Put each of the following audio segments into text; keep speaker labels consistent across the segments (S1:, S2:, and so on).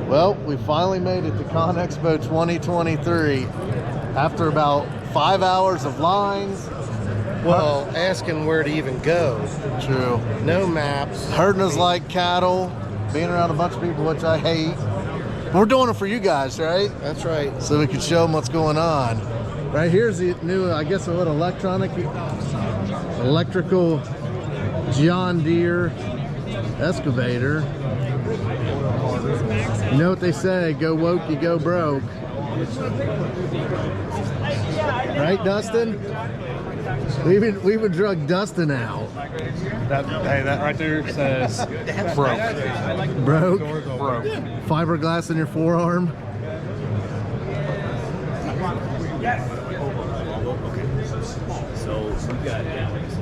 S1: Well, we finally made it to ConExpo 2023 after about 5 hours of lines.
S2: Well, asking where to even go.
S1: True.
S2: No maps.
S1: Herding us like cattle, being around a bunch of people, which I hate. We're doing it for you guys, right?
S2: That's right.
S1: So we can show them what's going on. Right here's the new, I guess, what electrical John Deere excavator. You know what they say, go woke, you go broke. Right, Dustin? We even drug Dustin out.
S3: That right there says broke.
S1: Broke?
S3: Broke.
S1: Fiberglass in your forearm?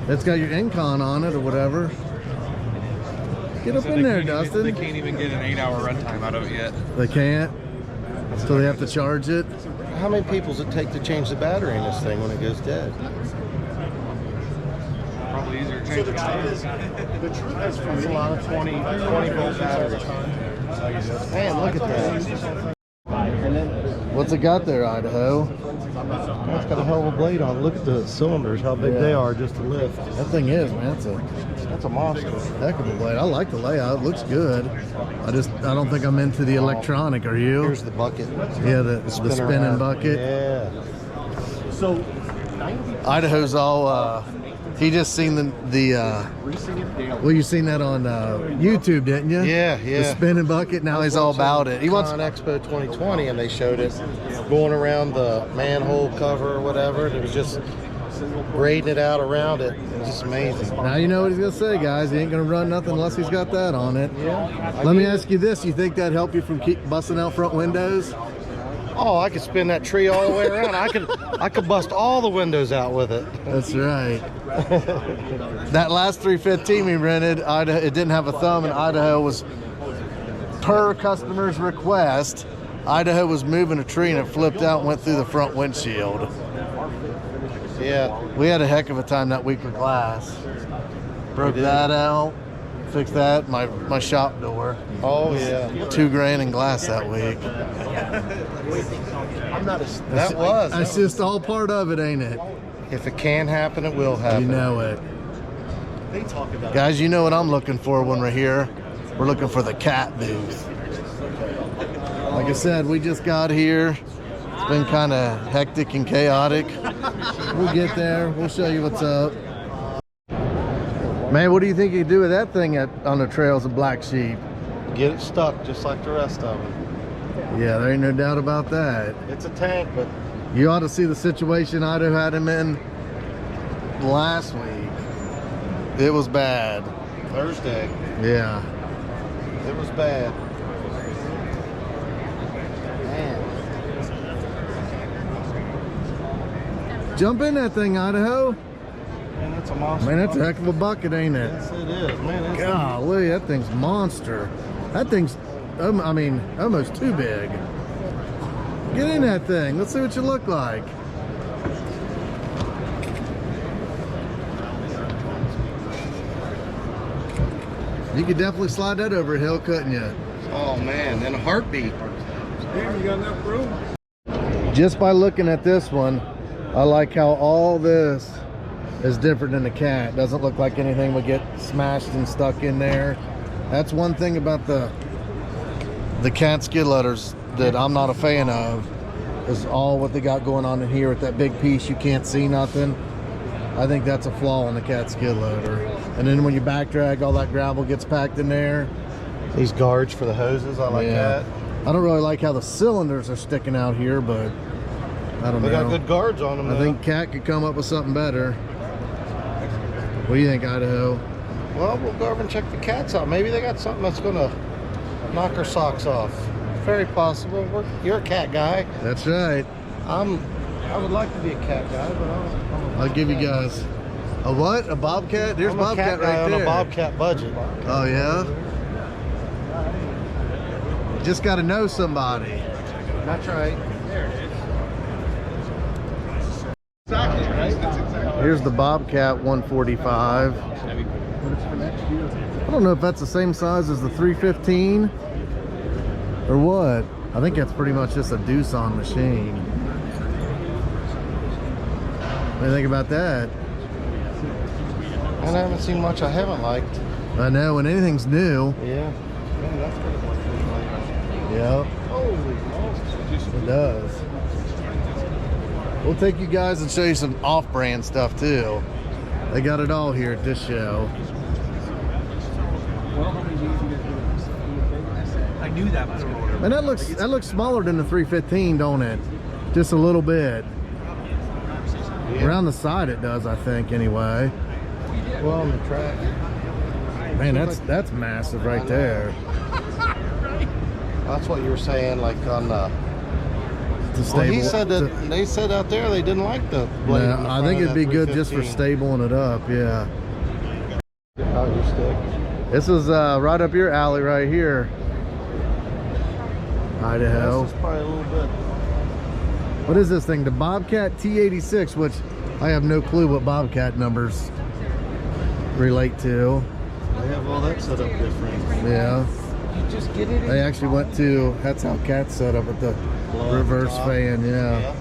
S1: It's got your Incon on it or whatever. Get up in there, Dustin.
S3: They can't even get an 8-hour runtime out of it yet.
S1: They can't? So they have to charge it?
S2: How many people does it take to change the battery in this thing when it goes dead?
S3: Probably easier to change the battery.
S2: That's a lot of 20 volt batteries. Man, look at that.
S1: What's it got there, Idaho?
S2: That's got a hell of a blade on it. Look at the cylinders, how big they are just to lift.
S1: That thing is, man.
S2: That's a monster.
S1: Heck of a blade. I like the layout. It looks good. I don't think I'm into the electronic. Are you?
S2: Here's the bucket.
S1: Yeah, the spinning bucket.
S2: Yeah. So
S1: Idaho's all. He just seen well, you seen that on YouTube, didn't you?
S2: Yeah.
S1: The spinning bucket. Now he's all about it. He wants
S2: ConExpo 2020, and they showed it going around the manhole cover or whatever. And it was just grading it out around it. It was just amazing.
S1: Now you know what he's gonna say, guys. He ain't gonna run nothing unless he's got that on it.
S2: Yeah.
S1: Let me ask you this: you think that'd help you from keep busting out front windows?
S2: Oh, I could spin that tree all the way around. I could bust all the windows out with it.
S1: That's right. That last 315 we rented, Idaho, it didn't have a thumb, and Idaho was, per customer's request, Idaho was moving a tree and it flipped out and went through the front windshield.
S2: Yeah.
S1: We had a heck of a time that week with glass. Broke that out, fixed that, my shop door.
S2: Oh yeah.
S1: $2,000 in glass that week. That's just all part of it, ain't it?
S2: If it can happen, it will happen.
S1: You know it. Guys, you know what I'm looking for when we're here? We're looking for the cat booth. Like I said, we just got here. It's been kind of hectic and chaotic. We'll get there. We'll show you what's up. Man, what do you think you do with that thing on the trails of Black Sheep?
S2: Get it stuck just like the rest of them.
S1: Yeah, there ain't no doubt about that.
S2: It's a tank, but
S1: you ought to see the situation Idaho had him in last week. It was bad.
S2: Thursday.
S1: Yeah.
S2: It was bad. Man.
S1: Jump in that thing, Idaho.
S2: Man, that's a monster.
S1: Man, that's a heck of a bucket, ain't it?
S2: Yes, it is. Man,
S1: golly, that thing's monster. That thing's, I mean, almost too big. Get in that thing. Let's see what you look like. You could definitely slide that over a hill, couldn't you?
S2: Oh man, in a heartbeat.
S3: Damn, you got enough room?
S1: Just by looking at this one, I like how all this is different than the cat. Doesn't look like anything would get smashed and stuck in there. That's one thing about the cat skid loaders that I'm not a fan of, is all what they got going on in here with that big piece. You can't see nothing. I think that's a flaw in the cat skid loader. And then when you back drag, all that gravel gets packed in there.
S2: These guards for the hoses, I like that.
S1: I don't really like how the cylinders are sticking out here, but I don't know.
S2: They got good guards on them.
S1: I think Cat could come up with something better. What do you think, Idaho?
S2: Well, we'll go over and check the cats out. Maybe they got something that's going to knock our socks off. Very possible. You're a cat guy.
S1: That's right.
S2: I would like to be a cat guy, but
S1: I'll give you guys a what? A Bobcat? There's Bobcat right there.
S2: On a Bobcat budget.
S1: Oh yeah. You just got to know somebody.
S2: That's right.
S1: Here's the Bobcat 145. I don't know if that's the same size as the 315. Or what? I think that's pretty much just a Doosan machine. What do you think about that?
S2: And I haven't seen much I haven't liked.
S1: I know, when anything's new.
S2: Yeah.
S1: Yep. It does. We'll take you guys and show you some off-brand stuff too. They got it all here at this show.
S3: I knew that was going to.
S1: And that looks smaller than the 315, don't it? Just a little bit.
S2: Yeah.
S1: Around the side it does, I think, anyway.
S2: Well, on the track.
S1: Man, that's massive right there.
S2: That's what you were saying, like on the.
S1: Well,
S2: Well, he said that they said out there they didn't like the blade. in the
S1: I
S2: front
S1: think
S2: of
S1: it'd be
S2: that
S1: good just for
S2: 315.
S1: stabling it up, yeah.
S2: Out your stick.
S1: This is right up your alley right here. Idaho.
S2: This is probably a little bit.
S1: What is this thing? The Bobcat T86, which I have no clue what Bobcat numbers relate to.
S2: They have all that set up different.
S1: Yeah.
S2: You just get it.
S1: They actually went to, that's how Cat's set up at the reverse fan, yeah.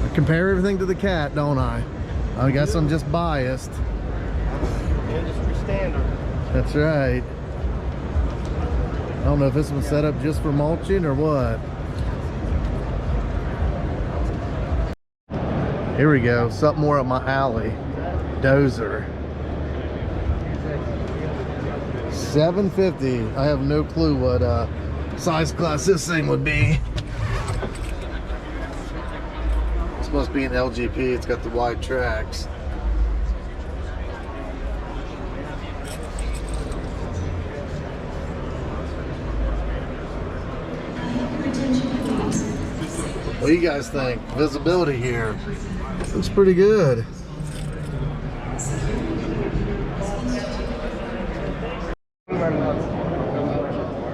S1: I compare everything to the Cat, don't I? I guess I'm just biased.
S2: Industry standard.
S1: That's right. I don't know if this was set up just for mulching or what. Here we go, something more up my alley. Dozer. 750. I have no clue what size class this thing would be. It's supposed to be an LGP. It's got the wide tracks. What do you guys think? Visibility here looks pretty good.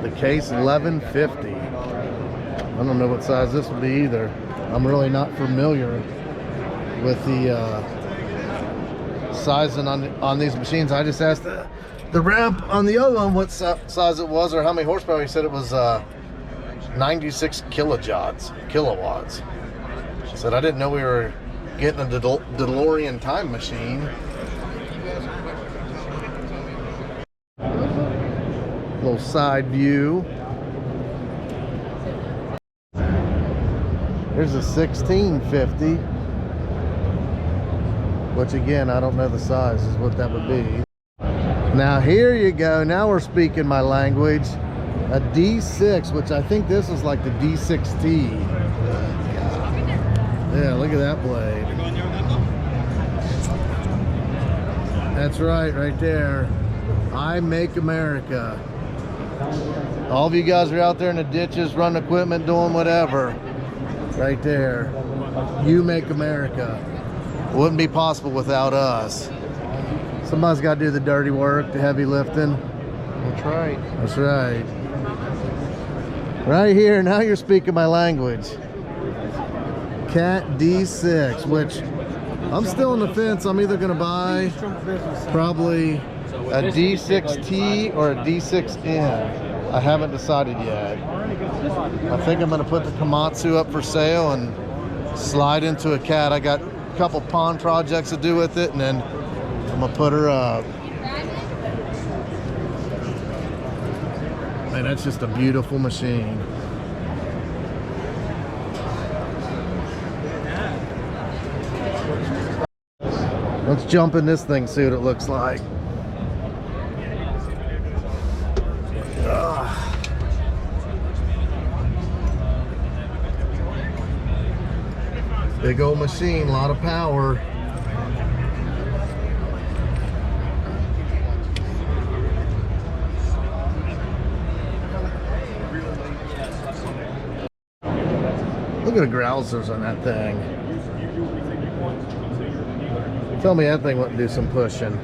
S1: The case 1150. I don't know what size this would be either. I'm really not familiar with the sizing on these machines. I just asked the rep on the other one what size it was or how many horsepower. He said it was 96 kilowatts. I said I didn't know we were getting a DeLorean time machine. Little side view. There's a 1650, which again I don't know the size is what that would be. Now here you go, now we're speaking my language. A D6, which I think this is like the D6T. Yeah, look at that blade. That's right there. I make America. All of you guys are out there in the ditches, running equipment, doing whatever. Right there. You make America. It wouldn't be possible without us. Somebody's got to do the dirty work, the heavy lifting.
S2: That's right.
S1: That's right. Right here, now you're speaking my language. Cat D6, which I'm still on the fence. I'm either going to buy probably a D6T or a D6N. I haven't decided yet. I think I'm going to put the Komatsu up for sale and slide into a Cat. I got a couple pond projects to do with it, and then I'm going to put her up. Man, that's just a beautiful machine. Let's jump in this thing, see what it looks like. Big old machine, a lot of power. Look at the grousers on that thing. Tell me that thing wouldn't do some pushing.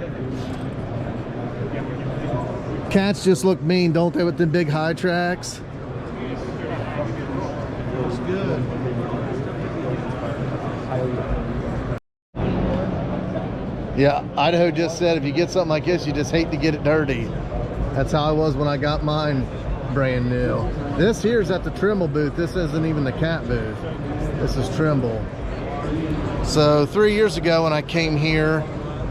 S1: Cats just look mean, don't they, with the big high tracks?
S2: Looks good.
S1: Yeah, Idaho just said if you get something like this, you just hate to get it dirty. That's how I was when I got mine brand new. This here's at the Trimble booth. This isn't even the Cat booth. This is Trimble. So 3 years ago when I came here,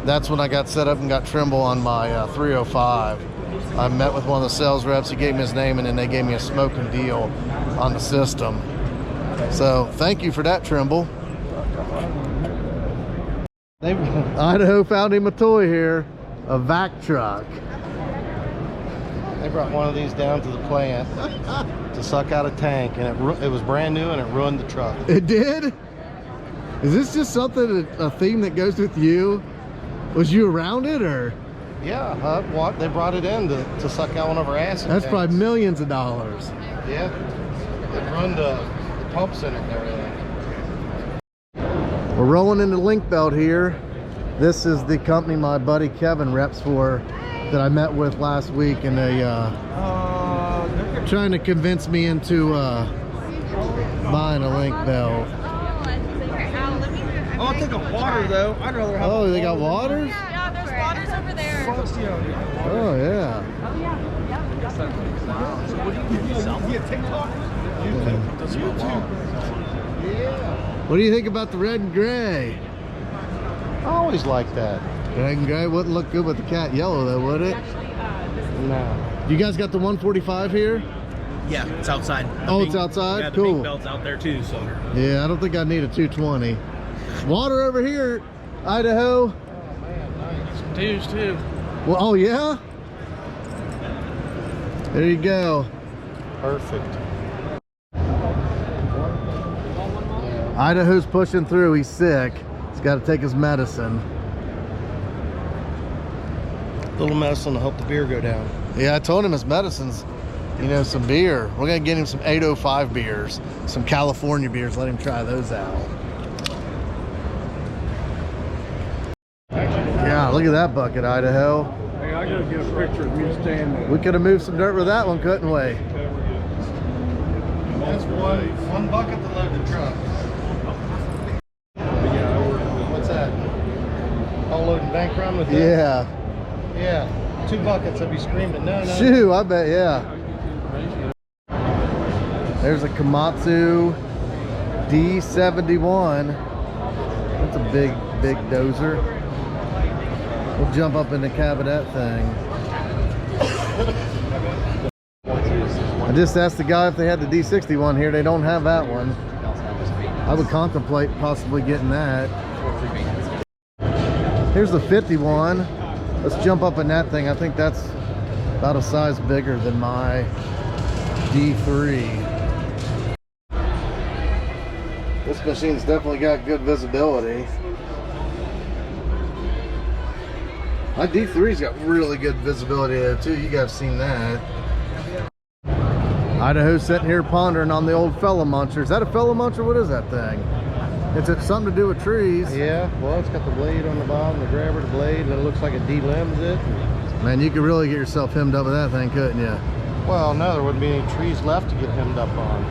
S1: that's when I got set up and got Trimble on my 305. I met with one of the sales reps. He gave me his name, and then they gave me a smoking deal on the system. So thank you for that, Trimble. Idaho found him a toy here, a vac truck.
S2: They brought one of these down to the plant to suck out a tank, and it was brand new, and it ruined the truck.
S1: It did? Is this just something, a theme that goes with you? Was you around it, or?
S2: Yeah, they brought it in to suck out one of our acid
S1: That's
S2: tanks.
S1: probably millions of dollars.
S2: Yeah, it ruined the pumps in it and everything.
S1: We're rolling into Link Belt here. This is the company my buddy Kevin reps for that I met with last week, and they trying to convince me into buying a Link Belt.
S4: I'll take a water though. I'd rather have.
S1: Oh, they got waters?
S5: Yeah, there's waters over there.
S1: Oh yeah. What do you think about the red and gray?
S2: I always liked that.
S1: Red and gray wouldn't look good with the cat yellow though, would it?
S2: No.
S1: You guys got the 145 here?
S4: Yeah, it's outside.
S1: Oh, it's outside?
S4: Yeah, the
S1: Cool.
S4: big belt's out there too, so.
S1: Yeah, I don't think I need a 220. Water over here, Idaho.
S3: Twos too.
S1: Well, oh yeah? There you go.
S2: Perfect.
S1: Idaho's pushing through. He's sick. He's got to take his medicine.
S2: Little medicine to help the beer go down.
S1: Yeah, I told him his medicine's, you know, some beer. We're going to get him some 805 beers, some California beers. Let him try those out. Yeah, look at that bucket, Idaho.
S3: Hey, I gotta get a picture of me standing there.
S1: We could have moved some dirt with that one, couldn't we?
S2: That's one bucket to load the truck. What's that? All loading bank run with that?
S1: Yeah.
S2: Yeah. 2 buckets, I'd be screaming. No, no.
S1: Shoo, I bet, yeah. There's a Komatsu D71. That's a big dozer. We'll jump up in the cab of that thing. I just asked the guy if they had the D61 here. They don't have that one. I would contemplate possibly getting that. Here's the 51. Let's jump up in that thing. I think that's about a size bigger than my D3. This machine's definitely got good visibility. My D3's got really good visibility there too. You guys seen that. Idaho's sitting here pondering on the old fella muncher. Is that a fella muncher? What is that thing? It's something to do with trees.
S2: Yeah, well, it's got the blade on the bottom, the grabber, the blade, and it looks like it delimbs it.
S1: Man, you could really get yourself hemmed up with that thing, couldn't you?
S2: Well, no, there wouldn't be any trees left to get hemmed up on.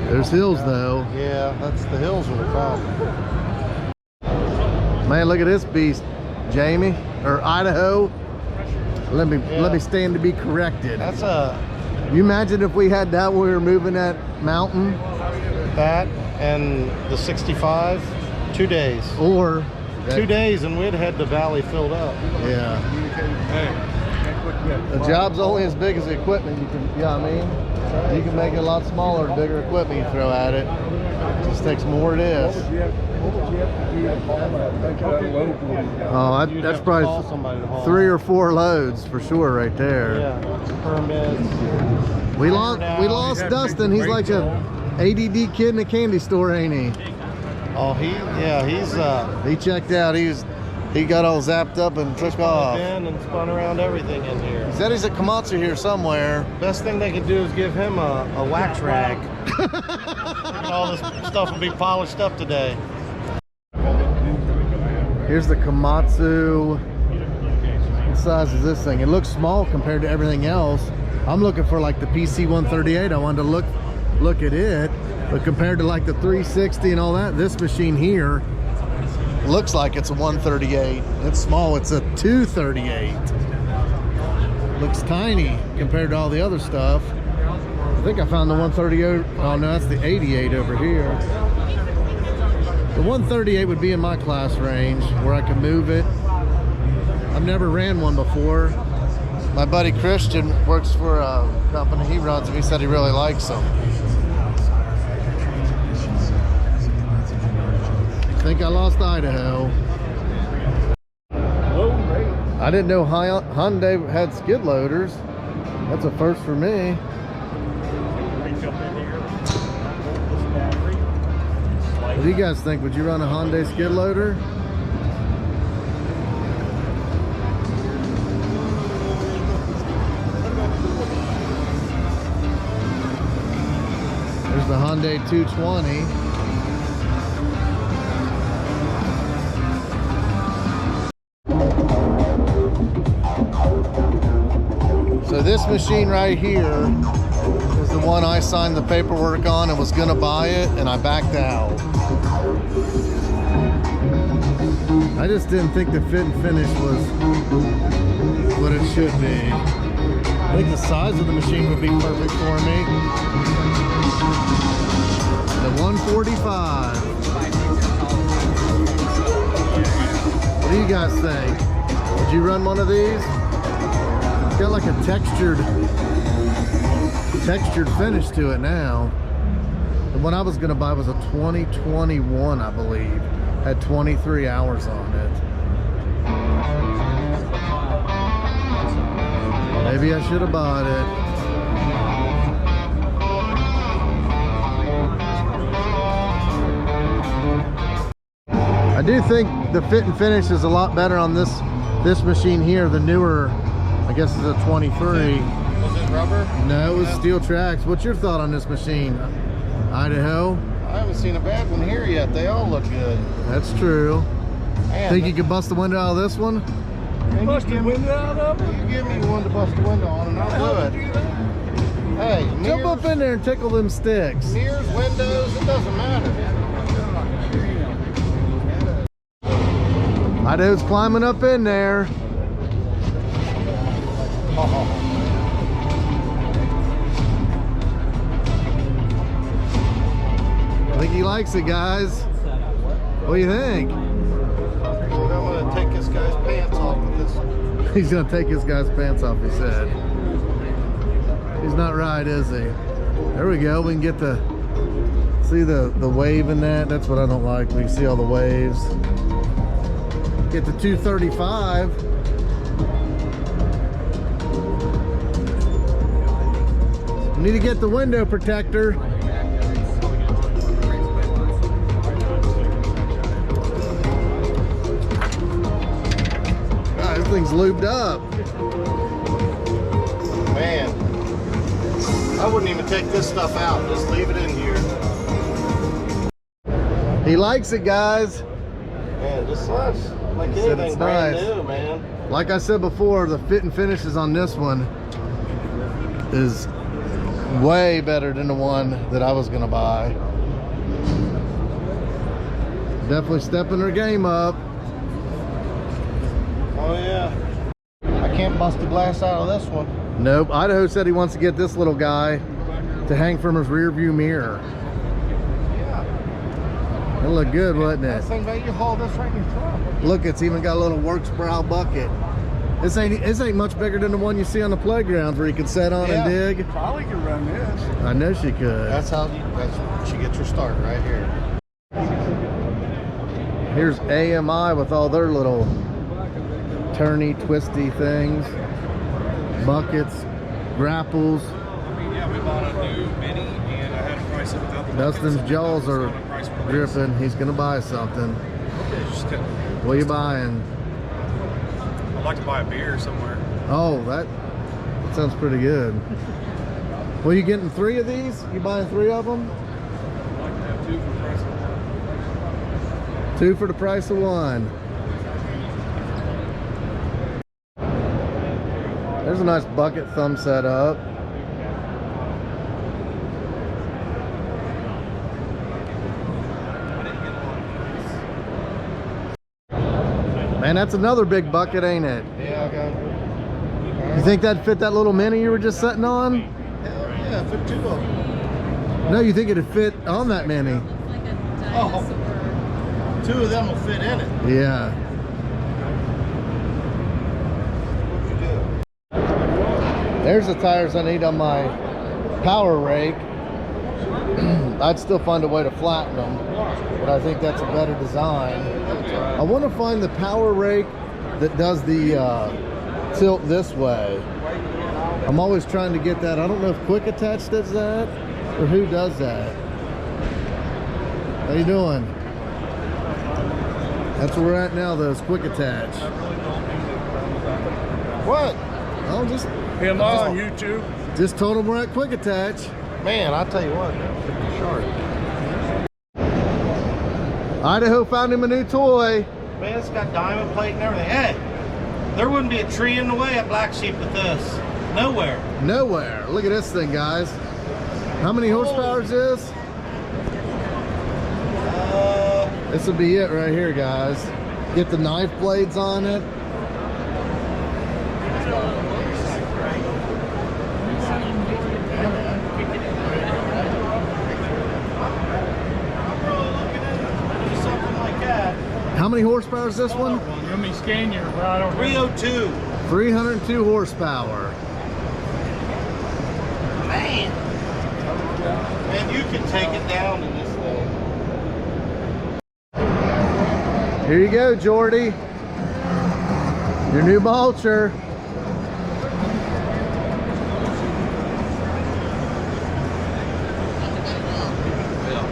S1: There's hills though.
S2: Yeah, that's the hills are the problem.
S1: Man, look at this beast, Jamie or Idaho. Let me stand to be corrected.
S2: That's a
S1: You imagine if we had that when we were moving that mountain,
S2: that and the 65, 2 days.
S1: or
S2: 2 days and we'd had the valley filled up.
S1: yeah. The job's only as big as the equipment you can. Yeah, I mean, you can make it a lot smaller the bigger equipment you throw at it. It just takes more this. Oh, that's
S2: Call
S1: probably
S2: somebody to haul
S1: 3 or 4 loads for sure right there.
S2: Yeah, permits.
S1: We lost Dustin. He's like a ADD kid in a candy store, ain't he?
S2: Oh, he's
S1: He checked out. He got all zapped up and took off.
S2: been and spun around everything in here.
S1: He said he's at Komatsu here somewhere.
S2: Best thing they could do is give him a wax rag. All this stuff will be polished up today.
S1: Here's the Komatsu. What size is this thing? It looks small compared to everything else. I'm looking for like the PC-138. I wanted to look at it, but compared to like the 360 and all that, this machine here looks like it's a 138. It's small. It's a 238. Looks tiny compared to all the other stuff. I think I found the 138. Oh no, that's the 88 over here. The 138 would be in my class range where I can move it. I've never ran one before. My buddy Christian works for a company he runs, and he said he really likes them. I think I lost Idaho. I didn't know Hyundai had skid loaders. That's a first for me. What do you guys think? Would you run a Hyundai skid loader? There's the Hyundai 220. So this machine right here is the one I signed the paperwork on and was gonna buy it, and I backed out. I just didn't think the fit and finish was what it should be. I think the size of the machine would be perfect for me. The 145. What do you guys think? Would you run one of these? It's got like a textured finish to it now. The one I was gonna buy was a 2021, I believe. Had 23 hours on it. Maybe I should have bought it. I do think the fit and finish is a lot better on this machine here, the newer, I guess it's a 23.
S2: Was it rubber?
S1: No, it was steel tracks. What's your thought on this machine, Idaho?
S2: I haven't seen a bad one here yet. They all look good.
S1: That's true.
S2: Man,
S1: Think you could bust the window out of this one?
S2: bust the window out of it? You give me one to bust the window on and I'll do it. Hey,
S1: Jump up in there and tickle them sticks.
S2: mirrors, windows, it doesn't matter.
S1: Idaho's climbing up in there. I think he likes it, guys. What do you think?
S2: I'm gonna take this guy's pants off with this.
S1: He's gonna take his guy's pants off, he said. He's not right, is he? There we go. We can get the see the wave in that. That's what I don't like. We can see all the waves. Get the 235. We need to get the window protector. God, this thing's lubed up.
S2: Man, I wouldn't even take this stuff out. Just leave it in here.
S1: He likes it, guys.
S2: Man, just like
S1: He said
S2: anything
S1: it's
S2: brand
S1: nice.
S2: new, man.
S1: Like I said before, the fit and finishes on this one is way better than the one that I was gonna buy. Definitely stepping her game up.
S2: Oh yeah. I can't bust the glass out of this one.
S1: Nope. Idaho said he wants to get this little guy to hang from his rear view mirror.
S2: Yeah.
S1: It'll look good, wouldn't it?
S2: That's the thing about you haul this right in your truck.
S1: Look, it's even got a little works brow bucket. This ain't much bigger than the one you see on the playground where you can set on and dig.
S3: Probably could run this.
S1: I know she could.
S2: That's she gets her start right here.
S1: Here's AMI with all their little turny, twisty things. Buckets, grapples.
S3: I mean, yeah, we bought a new Mini and I had to price it without the
S1: Dustin's jaws are dripping. He's gonna buy something. What are you buying?
S3: I'd like to buy a beer somewhere.
S1: Oh, that sounds pretty good. Well, you getting 3 of these? You buying 3 of them?
S3: I'd like to have 2 for the price of 1.
S1: 2 for the price of 1. There's a nice bucket thumb set up. Man, that's another big bucket, ain't it?
S2: Yeah, I
S1: You think that'd fit that little Mini you were just sitting on?
S2: Hell yeah, fit 2 of them.
S1: No, you think it'd fit on that Mini?
S2: Oh, 2 of them will fit in it.
S1: Yeah. There's the tires I need on my power rake. I'd still find a way to flatten them, but I think that's a better design. I want to find the power rake that does the tilt this way. I'm always trying to get that. I don't know if Quick Attach does that or who does that. How you doing? That's where we're at now, though, is Quick Attach.
S2: What?
S1: I'll just
S3: Him on YouTube.
S1: just told him we're at Quick Attach.
S2: Man, I'll tell you what, sharp.
S1: Idaho found him a new toy.
S2: Man, it's got diamond plate and everything. Hey, there wouldn't be a tree in the way at Black Sheep with this. Nowhere.
S1: Nowhere. Look at this thing, guys. How many horsepower is this? This will be it right here, guys. Get the knife blades on it.
S2: Something like that.
S1: How many horsepower is this one?
S3: Let me scan your right over.
S2: 302.
S1: 302 horsepower.
S2: Man. Man, you can take it down in this thing.
S1: Here you go, Jordy. Your new mulcher.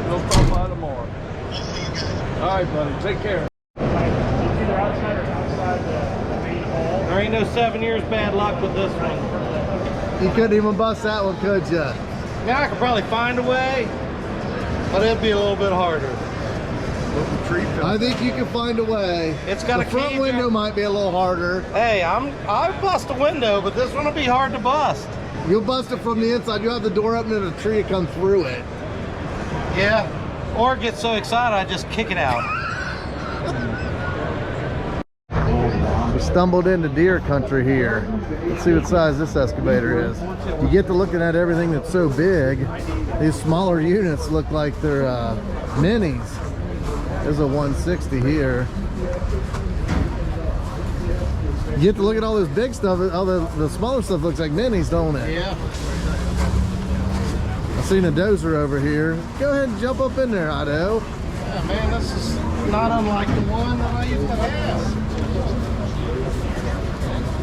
S3: We'll talk about it tomorrow. All right, buddy. Take care.
S2: There ain't no 7 years bad luck with this one.
S1: You couldn't even bust that one, could you?
S2: Now I could probably find a way, but it'd be a little bit harder.
S1: I think you can find a way.
S2: It's got
S1: the
S2: a
S1: front
S2: cage
S1: window
S2: on-
S1: might be a little harder.
S2: Hey, I bust a window, but this one will be hard to bust.
S1: You'll bust it from the inside. You'll have the door open and a tree come through it.
S2: Yeah, or get so excited I just kick it out.
S1: We stumbled into deer country here. Let's see what size this excavator is. You get to looking at everything that's so big. These smaller units look like they're minis. There's a 160 here. You get to look at all this big stuff. All the smaller stuff looks like minis, don't it?
S2: Yeah.
S1: I've seen a dozer over here. Go ahead and jump up in there, Idaho.
S2: Yeah, man, this is not unlike the one that I used to have.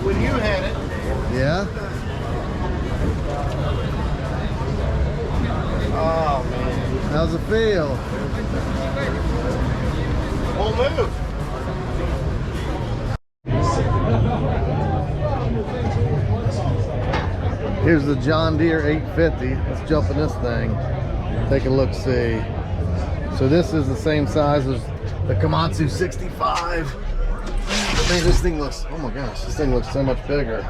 S2: When you had it.
S1: Yeah?
S2: Oh, man.
S1: How's it feel?
S2: Whole move.
S1: Here's the John Deere 850. Let's jump in this thing. Take a look, see. So this is the same size as the Komatsu 65. Man, this thing looks, oh my gosh, this thing looks so much bigger.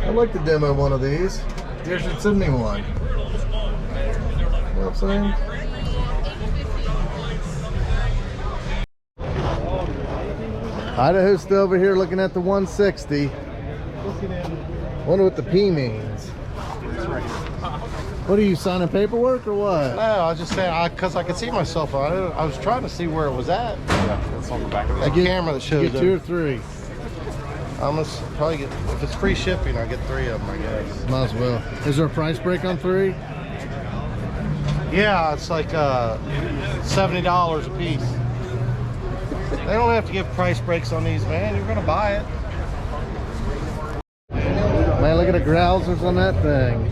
S1: I'd like to demo one of these. Deere should send me one. You know what I'm saying? Idaho's still over here looking at the 160. Wonder what the P means. What are you, signing paperwork or what?
S2: No, I was just saying, because I could see myself on it. I was trying to see where it was at. Yeah, that's on the back of the camera that shows
S1: You get 2 or 3.
S2: I must probably get, if it's free shipping, I'll get 3 of them, I guess.
S1: Might as well. Is there a price break on 3?
S2: Yeah, it's like $70 a piece. They don't have to give price breaks on these, man. You're gonna buy it.
S1: Man, look at the grousers on that thing.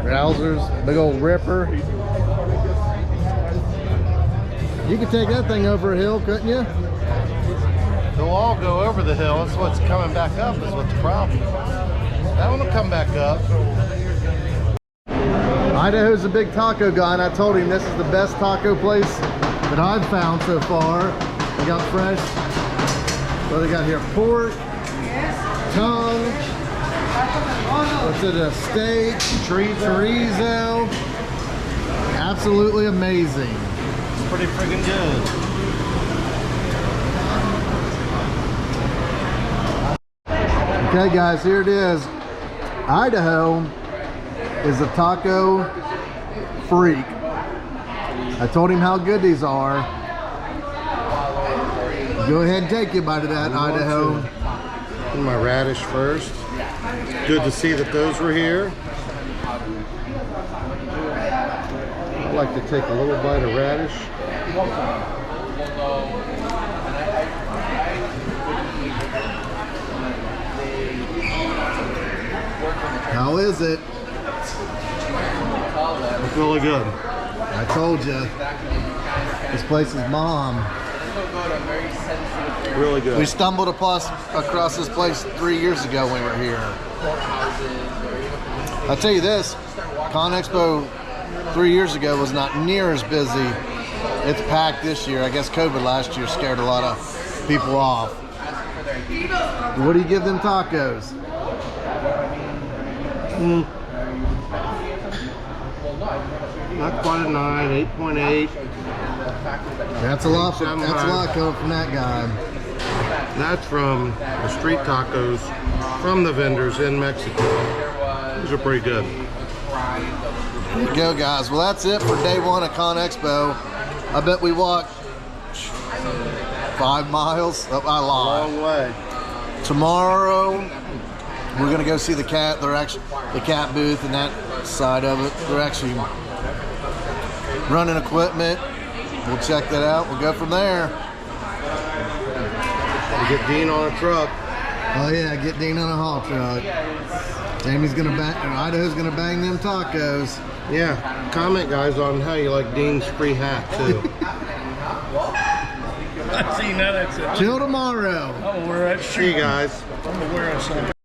S1: Grousers, big old ripper. You could take that thing over a hill, couldn't you?
S2: They'll all go over the hill. That's what's coming back up is what's the problem. That one will come back up.
S1: Idaho's a big taco guy, and I told him this is the best taco place that I've found so far. They got fresh. What they got here? Pork, tongue. What's it? A steak, chorizo. Absolutely amazing.
S2: It's pretty friggin' good.
S1: Okay guys, here it is. Idaho is a taco freak. I told him how good these are. Go ahead and take a bite of that, Idaho.
S2: My radish first. Good to see that those were here. I like to take a little bite of radish.
S1: How is it?
S2: It's really good.
S1: I told you. This place is mom.
S2: Really good.
S1: We stumbled across this place 3 years ago when we were here. I'll tell you this, ConExpo 3 years ago was not near as busy. It's packed this year. I guess COVID last year scared a lot of people off. What do you give them tacos?
S2: Not quite a 9, 8.8.
S1: That's a lot coming from that guy.
S2: That's from the street tacos from the vendors in Mexico. These are pretty good.
S1: There you go, guys. Well, that's it for day one of ConExpo. I bet we walked 5 miles. Oh, I lied.
S2: Long way.
S1: Tomorrow, we're gonna go see the cat. They're actually the cat booth and that side of it. They're actually running equipment. We'll check that out. We'll go from there.
S2: We get Dean on a truck.
S1: Oh yeah, get Dean on a haul truck. Jamie's gonna bang. Idaho's gonna bang them tacos.
S2: Yeah, comment guys on how you like Dean's free hat too.
S4: See, now that's it.
S1: Till tomorrow.
S4: I'm gonna wear that
S2: See you guys.
S4: I'm gonna wear it.